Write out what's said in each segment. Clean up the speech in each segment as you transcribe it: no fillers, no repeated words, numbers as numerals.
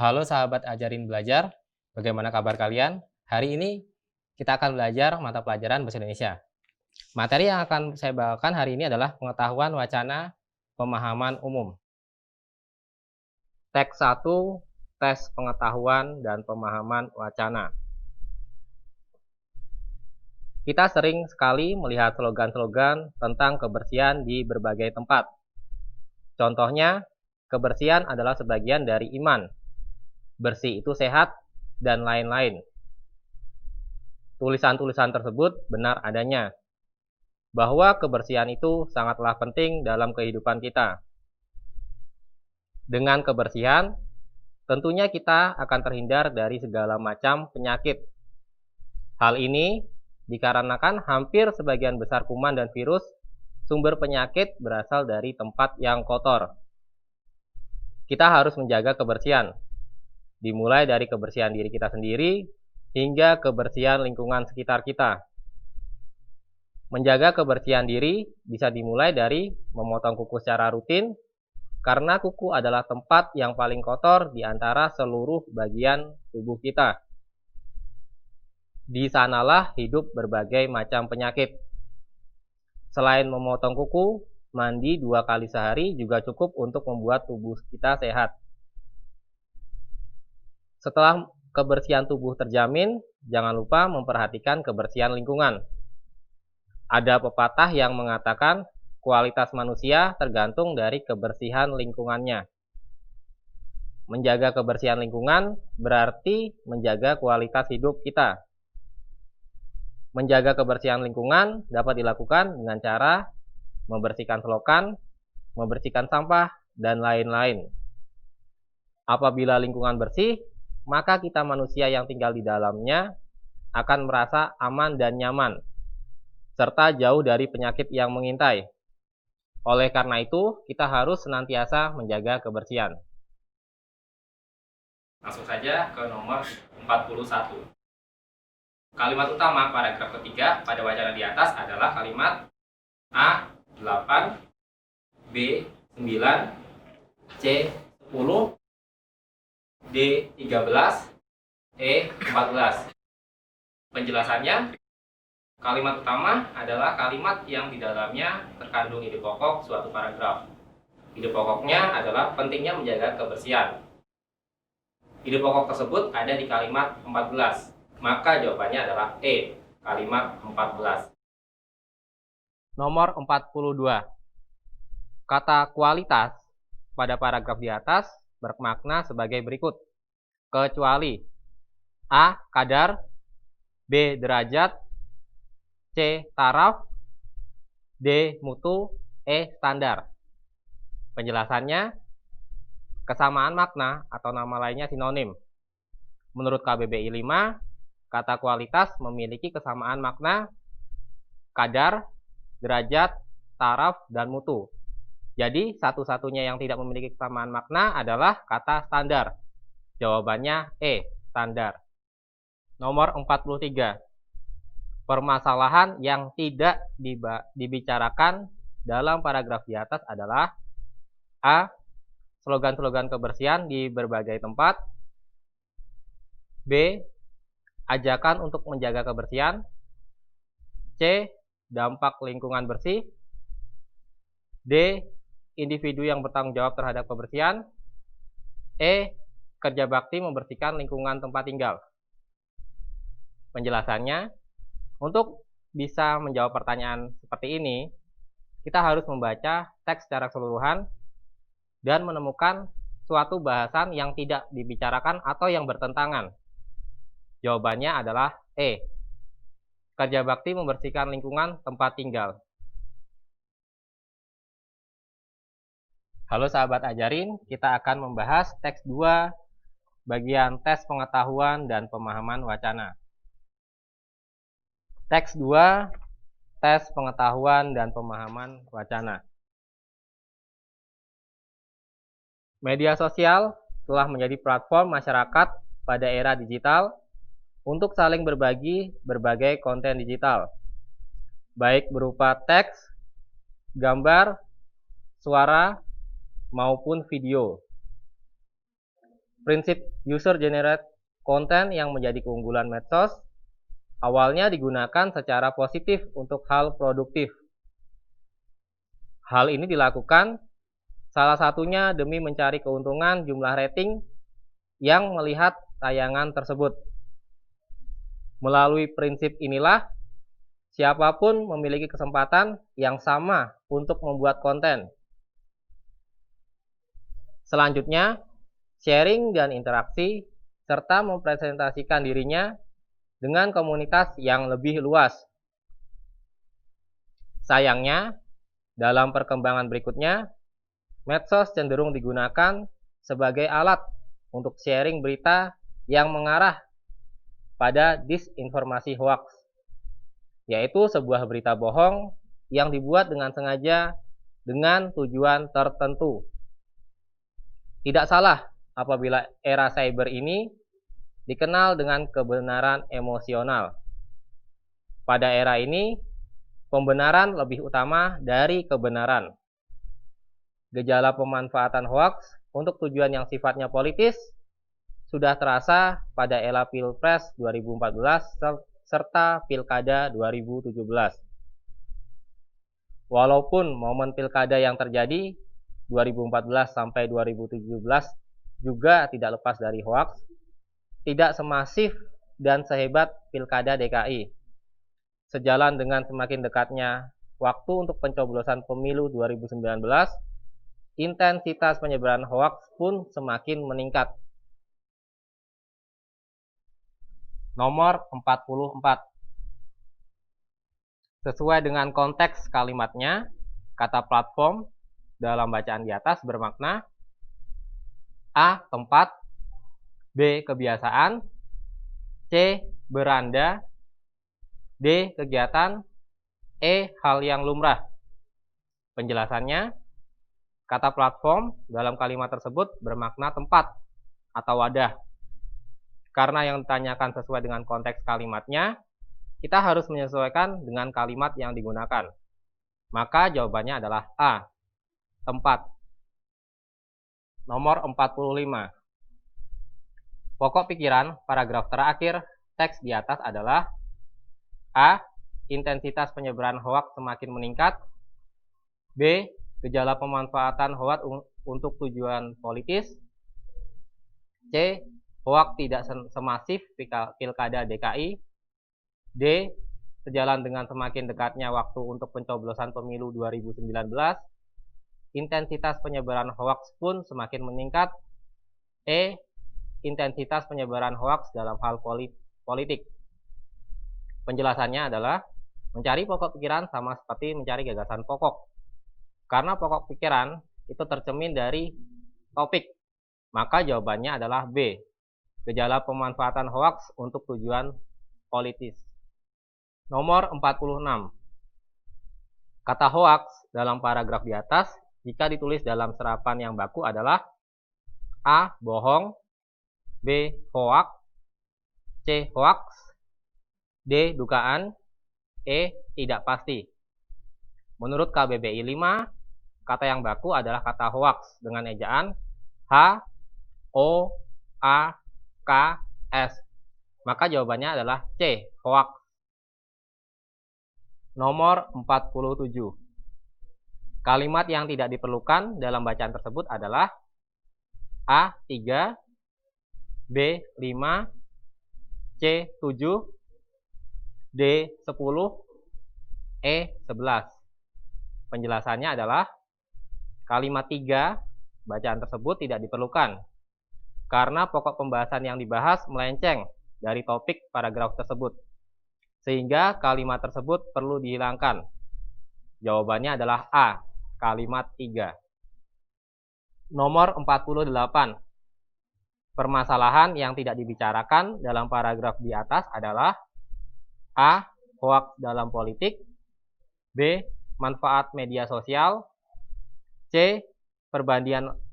Halo sahabat Ajarin Belajar, bagaimana kabar kalian? Hari ini kita akan belajar mata pelajaran Bahasa Indonesia. Materi yang akan saya bawakan hari ini adalah pengetahuan wacana pemahaman umum. Teks 1, tes pengetahuan dan pemahaman wacana. Kita sering sekali melihat slogan-slogan tentang kebersihan di berbagai tempat. Contohnya, kebersihan adalah sebagian dari iman. Bersih itu sehat, dan lain-lain. Tulisan-tulisan tersebut benar adanya, bahwa kebersihan itu sangatlah penting dalam kehidupan kita. Dengan kebersihan, tentunya kita akan terhindar dari segala macam penyakit. Hal ini dikarenakan hampir sebagian besar kuman dan virus sumber penyakit berasal dari tempat yang kotor. Kita harus menjaga kebersihan, dimulai dari kebersihan diri kita sendiri hingga kebersihan lingkungan sekitar kita. Menjaga kebersihan diri bisa dimulai dari memotong kuku secara rutin, karena kuku adalah tempat yang paling kotor di antara seluruh bagian tubuh kita. Di sanalah hidup berbagai macam penyakit. Selain memotong kuku, mandi 2 kali sehari juga cukup untuk membuat tubuh kita sehat. Setelah kebersihan tubuh terjamin, jangan lupa memperhatikan kebersihan lingkungan. Ada pepatah yang mengatakan kualitas manusia tergantung dari kebersihan lingkungannya. Menjaga kebersihan lingkungan berarti menjaga kualitas hidup kita. Menjaga kebersihan lingkungan dapat dilakukan dengan cara membersihkan selokan, membersihkan sampah, dan lain-lain. Apabila lingkungan bersih, maka kita manusia yang tinggal di dalamnya akan merasa aman dan nyaman, serta jauh dari penyakit yang mengintai. Oleh karena itu, kita harus senantiasa menjaga kebersihan. Langsung saja ke nomor 41. Kalimat utama paragraf ketiga pada wacana di atas adalah kalimat A 8, B 9, C 10, D 13, E 14. Penjelasannya, kalimat utama adalah kalimat yang di dalamnya terkandung ide pokok suatu paragraf. Ide pokoknya adalah pentingnya menjaga kebersihan. Ide pokok tersebut ada di kalimat 14. Maka jawabannya adalah E, kalimat 14. Nomor 42. Kata kualitas pada paragraf di atas bermakna sebagai berikut. Kecuali A. Kadar, B. Derajat, C. Taraf, D. Mutu, E. Standar. Penjelasannya, kesamaan makna atau nama lainnya sinonim. Menurut KBBI 5, kata kualitas memiliki kesamaan makna kadar, derajat, taraf, dan mutu. Jadi, satu-satunya yang tidak memiliki kesamaan makna adalah kata standar. Jawabannya E, standar. Nomor 43. Permasalahan yang tidak dibicarakan dalam paragraf di atas adalah A. Slogan-slogan kebersihan di berbagai tempat, B. Ajakan untuk menjaga kebersihan, C. Dampak lingkungan bersih, D. Individu yang bertanggung jawab terhadap kebersihan, E. Kerja bakti membersihkan lingkungan tempat tinggal. Penjelasannya, untuk bisa menjawab pertanyaan seperti ini, kita harus membaca teks secara keseluruhan dan menemukan suatu bahasan yang tidak dibicarakan atau yang bertentangan. Jawabannya adalah E. Kerja bakti membersihkan lingkungan tempat tinggal. Halo sahabat Ajarin, kita akan membahas teks 2 bagian tes pengetahuan dan pemahaman wacana. Teks 2, tes pengetahuan dan pemahaman wacana. Media sosial telah menjadi platform masyarakat pada era digital untuk saling berbagi berbagai konten digital, baik berupa teks, gambar, suara, maupun video. Prinsip user generate content yang menjadi keunggulan medsos awalnya digunakan secara positif untuk hal produktif. Hal ini dilakukan salah satunya demi mencari keuntungan jumlah rating yang melihat tayangan tersebut. Melalui prinsip inilah, siapapun memiliki kesempatan yang sama untuk membuat konten. Selanjutnya, sharing dan interaksi, serta mempresentasikan dirinya dengan komunitas yang lebih luas. Sayangnya, dalam perkembangan berikutnya, medsos cenderung digunakan sebagai alat untuk sharing berita yang mengarah pada disinformasi hoax, yaitu sebuah berita bohong yang dibuat dengan sengaja dengan tujuan tertentu. Tidak salah apabila era cyber ini dikenal dengan kebenaran emosional. Pada era ini, pembenaran lebih utama dari kebenaran. Gejala pemanfaatan hoax untuk tujuan yang sifatnya politis sudah terasa pada era Pilpres 2014 serta Pilkada 2017. Walaupun momen Pilkada yang terjadi 2014 sampai 2017 juga tidak lepas dari hoax, tidak semasif dan sehebat Pilkada DKI. Sejalan dengan semakin dekatnya waktu untuk pencoblosan pemilu 2019, intensitas penyebaran hoax pun semakin meningkat. Nomor 44. Sesuai dengan konteks kalimatnya, kata platform dalam bacaan di atas bermakna A. Tempat, B. Kebiasaan, C. Beranda, D. Kegiatan, E. Hal yang lumrah. Penjelasannya, kata platform dalam kalimat tersebut bermakna tempat atau wadah. Karena yang ditanyakan sesuai dengan konteks kalimatnya, kita harus menyesuaikan dengan kalimat yang digunakan. Maka jawabannya adalah A. Tempat. Nomor 45. Pokok pikiran paragraf terakhir teks di atas adalah A. Intensitas penyebaran hoaks semakin meningkat. B. Gejala pemanfaatan hoaks untuk tujuan politis. C. Hoaks tidak semasif Pilkada DKI. D. Sejalan dengan semakin dekatnya waktu untuk pencoblosan pemilu 2019, intensitas penyebaran hoaks pun semakin meningkat. E. Intensitas penyebaran hoaks dalam hal politik. Penjelasannya adalah mencari pokok pikiran sama seperti mencari gagasan pokok. Karena pokok pikiran itu tercermin dari topik, maka jawabannya adalah B. Gejala pemanfaatan hoaks untuk tujuan politis. Nomor 46. Kata hoaks dalam paragraf di atas jika ditulis dalam serapan yang baku adalah A. Bohong, B. Hoaks, C. Hoaks, D. Dugaan, E. Tidak pasti. Menurut KBBI 5, kata yang baku adalah kata hoaks dengan ejaan H, O, A, K, S. Maka jawabannya adalah C. Hoaks. Nomor 47. Kalimat yang tidak diperlukan dalam bacaan tersebut adalah A. 3, B. 5, C. 7, D. 10, E. 11. Penjelasannya adalah kalimat 3 bacaan tersebut tidak diperlukan karena pokok pembahasan yang dibahas melenceng dari topik paragraf tersebut, sehingga kalimat tersebut perlu dihilangkan. Jawabannya adalah A. Kalimat 3. Nomor 48. Permasalahan yang tidak dibicarakan dalam paragraf di atas adalah A. Hoaks dalam politik, B. Manfaat media sosial, C.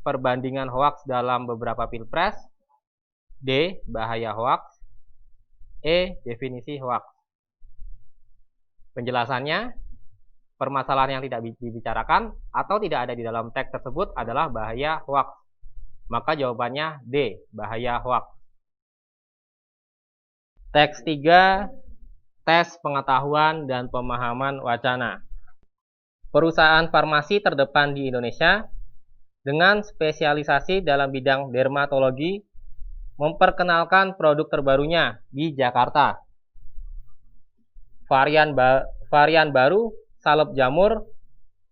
Perbandingan hoaks dalam beberapa pilpres, D. Bahaya hoaks, E. Definisi hoaks. Penjelasannya, permasalahan yang tidak dibicarakan atau tidak ada di dalam teks tersebut adalah bahaya hoaks. Maka jawabannya D, bahaya hoaks. Teks 3, tes pengetahuan dan pemahaman wacana. Perusahaan farmasi terdepan di Indonesia dengan spesialisasi dalam bidang dermatologi memperkenalkan produk terbarunya di Jakarta. Varian baru salep jamur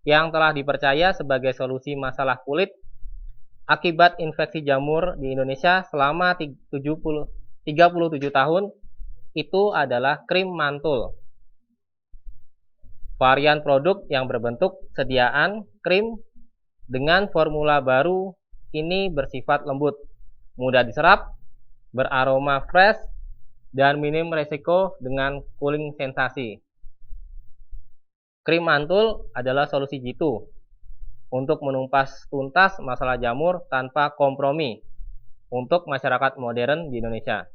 yang telah dipercaya sebagai solusi masalah kulit akibat infeksi jamur di Indonesia selama 37 tahun itu adalah krim mantul. Varian produk yang berbentuk sediaan krim dengan formula baru ini bersifat lembut, mudah diserap, beraroma fresh, dan minim resiko dengan cooling sensasi. Krim mantul adalah solusi jitu untuk menumpas tuntas masalah jamur tanpa kompromi untuk masyarakat modern di Indonesia.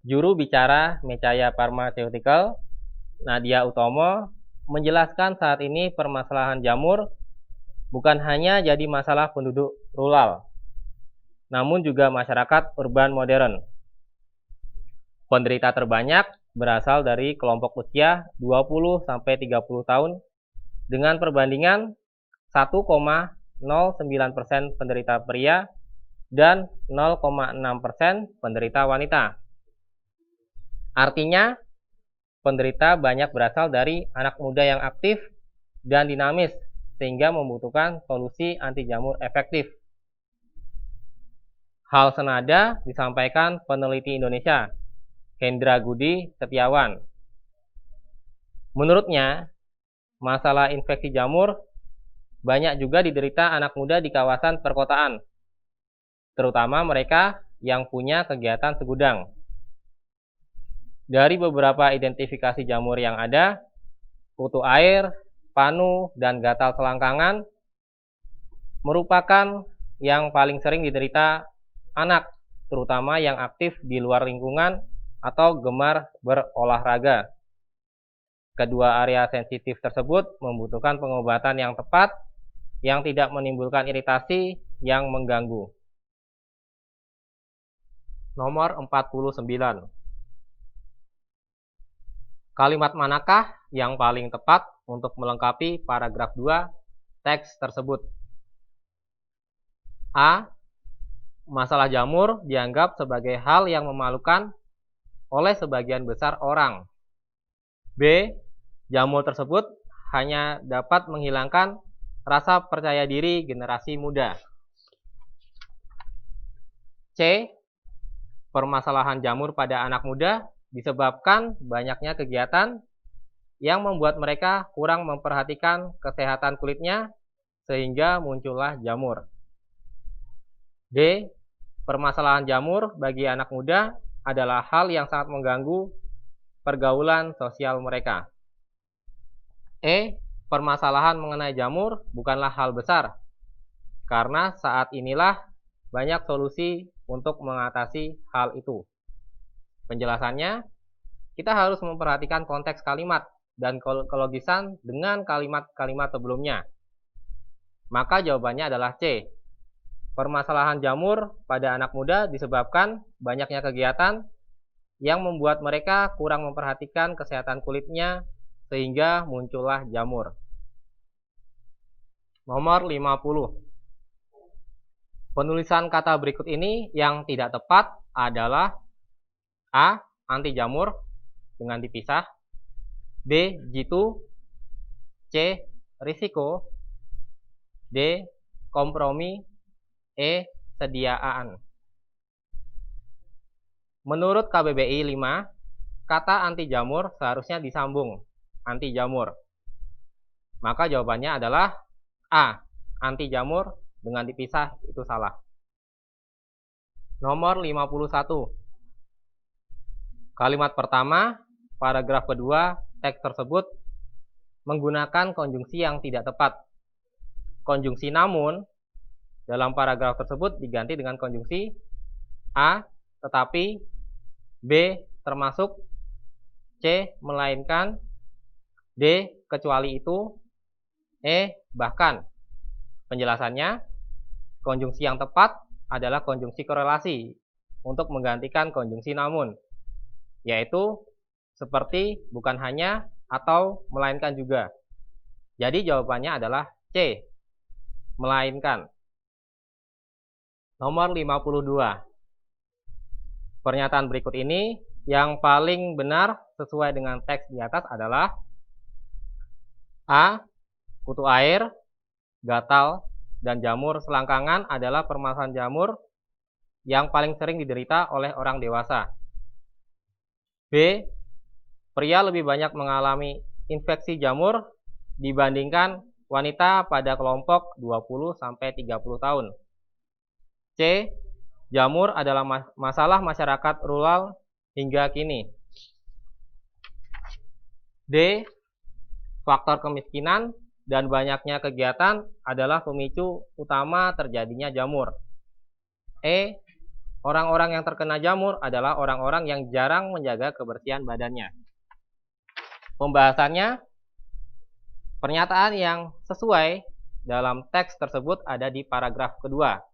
Juru bicara Mecaya Pharmaceutical, Nadia Utomo, menjelaskan saat ini permasalahan jamur bukan hanya jadi masalah penduduk rural, namun juga masyarakat urban modern. Penderita terbanyak berasal dari kelompok usia 20-30 tahun dengan perbandingan 1,09% penderita pria dan 0,6% penderita wanita. Artinya, penderita banyak berasal dari anak muda yang aktif dan dinamis sehingga membutuhkan solusi anti jamur efektif. Hal senada disampaikan peneliti Indonesia, Hendra Gudi Setiawan. Menurutnya, masalah infeksi jamur banyak juga diderita anak muda di kawasan perkotaan, terutama mereka yang punya kegiatan segudang. Dari beberapa identifikasi jamur yang ada, kutu air, panu, dan gatal selangkangan merupakan yang paling sering diderita anak, terutama yang aktif di luar lingkungan atau gemar berolahraga. Kedua area sensitif tersebut membutuhkan pengobatan yang tepat yang tidak menimbulkan iritasi yang mengganggu. Nomor 49. Kalimat manakah yang paling tepat untuk melengkapi paragraf 2 teks tersebut? A. Masalah jamur dianggap sebagai hal yang memalukan oleh sebagian besar orang. B. Jamur tersebut hanya dapat menghilangkan rasa percaya diri generasi muda. C. Permasalahan jamur pada anak muda disebabkan banyaknya kegiatan yang membuat mereka kurang memperhatikan kesehatan kulitnya sehingga muncullah jamur. D. Permasalahan jamur bagi anak muda adalah hal yang sangat mengganggu pergaulan sosial mereka. E. Permasalahan mengenai jamur bukanlah hal besar, karena saat inilah banyak solusi untuk mengatasi hal itu. Penjelasannya, kita harus memperhatikan konteks kalimat dan kelogisan dengan kalimat-kalimat sebelumnya. Maka jawabannya adalah C. Permasalahan jamur pada anak muda disebabkan banyaknya kegiatan yang membuat mereka kurang memperhatikan kesehatan kulitnya sehingga muncullah jamur. Nomor 50. Penulisan kata berikut ini yang tidak tepat adalah A. Anti jamur dengan dipisah, B. Jitu, C. Risiko, D. Kompromi, E. Sediaan. Menurut KBBI 5, kata anti jamur seharusnya disambung anti jamur. Maka jawabannya adalah A. Anti jamur dengan dipisah itu salah. Nomor 51. Kalimat pertama, paragraf kedua, teks tersebut menggunakan konjungsi yang tidak tepat. Konjungsi namun dalam paragraf tersebut diganti dengan konjungsi A. Tetapi, B. Termasuk, C. Melainkan, D. Kecuali itu, E. Bahkan. Penjelasannya, konjungsi yang tepat adalah konjungsi korelasi untuk menggantikan konjungsi namun, yaitu seperti bukan hanya atau melainkan juga. Jadi jawabannya adalah C, melainkan. Nomor 52. Pernyataan berikut ini yang paling benar sesuai dengan teks di atas adalah A. Kutu air, gatal, dan jamur selangkangan adalah permasalahan jamur yang paling sering diderita oleh orang dewasa. B. Pria lebih banyak mengalami infeksi jamur dibandingkan wanita pada kelompok 20-30 tahun. C. Jamur adalah masalah masyarakat rural hingga kini. D. Faktor kemiskinan dan banyaknya kegiatan adalah pemicu utama terjadinya jamur. E. Orang-orang yang terkena jamur adalah orang-orang yang jarang menjaga kebersihan badannya. Pembahasannya, pernyataan yang sesuai dalam teks tersebut ada di paragraf kedua.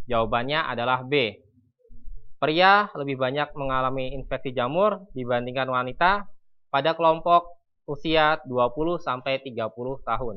Jawabannya adalah B. Pria lebih banyak mengalami infeksi jamur dibandingkan wanita pada kelompok usia 20-30 tahun.